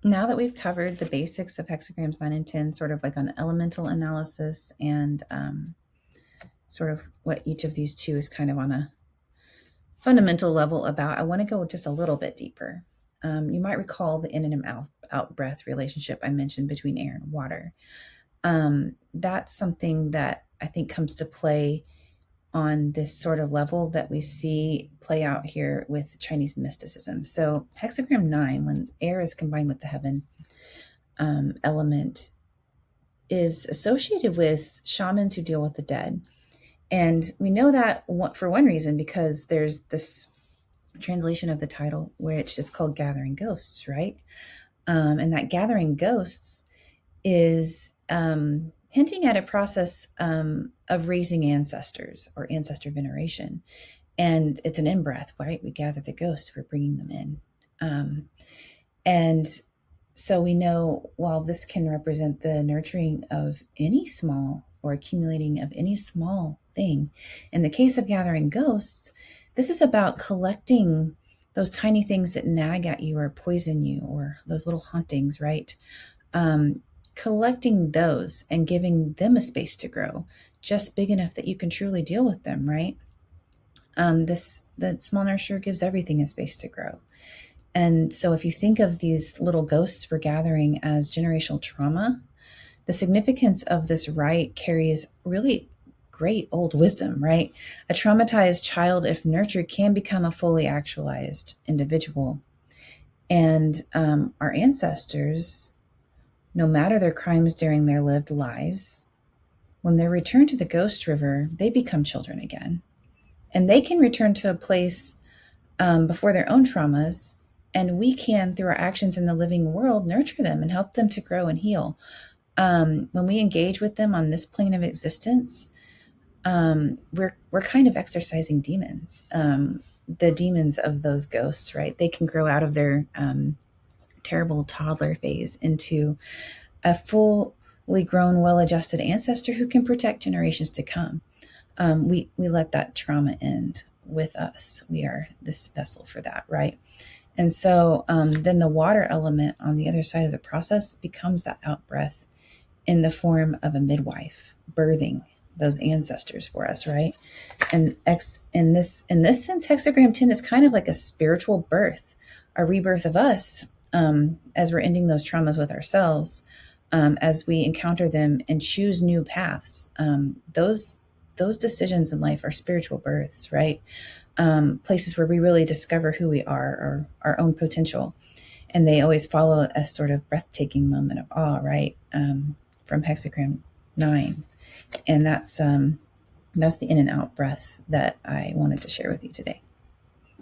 Now that we've covered the basics of hexagrams 9 and 10, sort of like on elemental analysis and sort of what each of these two is kind of on a fundamental level about, I want to go just a little bit deeper. You might recall the in and out breath relationship I mentioned between air and water. That's something that I think comes to play on this sort of level that we see play out here with Chinese mysticism. So hexagram 9, when air is combined with the heaven element, is associated with shamans who deal with the dead. And we know that for one reason, because there's this translation of the title where it's just called Gathering Ghosts, right? And that Gathering Ghosts is hinting at a process of raising ancestors or ancestor veneration. And it's an in-breath, right? We gather the ghosts, we're bringing them in. And so we know while this can represent the nurturing of any small or accumulating of any small thing, in the case of gathering ghosts, this is about collecting those tiny things that nag at you or poison you, or those little hauntings, right? Collecting those and giving them a space to grow, just big enough that you can truly deal with them, right? The small nurture gives everything a space to grow. And so if you think of these little ghosts we're gathering as generational trauma, the significance of this rite carries really great old wisdom, right? A traumatized child, if nurtured, can become a fully actualized individual. And our ancestors, no matter their crimes during their lived lives, when they're returned to the ghost river, they become children again. And they can return to a place before their own traumas, and we can, through our actions in the living world, nurture them and help them to grow and heal. When we engage with them on this plane of existence, we're kind of exorcising demons, the demons of those ghosts, right? They can grow out of their terrible toddler phase into a fully grown, well-adjusted ancestor who can protect generations to come. We let that trauma end with us. We are this vessel for that, right? And so then the water element on the other side of the process becomes that out breath in the form of a midwife birthing those ancestors for us, right? And in this sense, hexagram 10 is kind of like a spiritual birth, a rebirth of us, as we're ending those traumas with ourselves, as we encounter them and choose new paths. Those decisions in life are spiritual births, right? Places where we really discover who we are, or our own potential. And they always follow a sort of breathtaking moment of awe, right? From hexagram 9. And that's the in and out breath that I wanted to share with you today.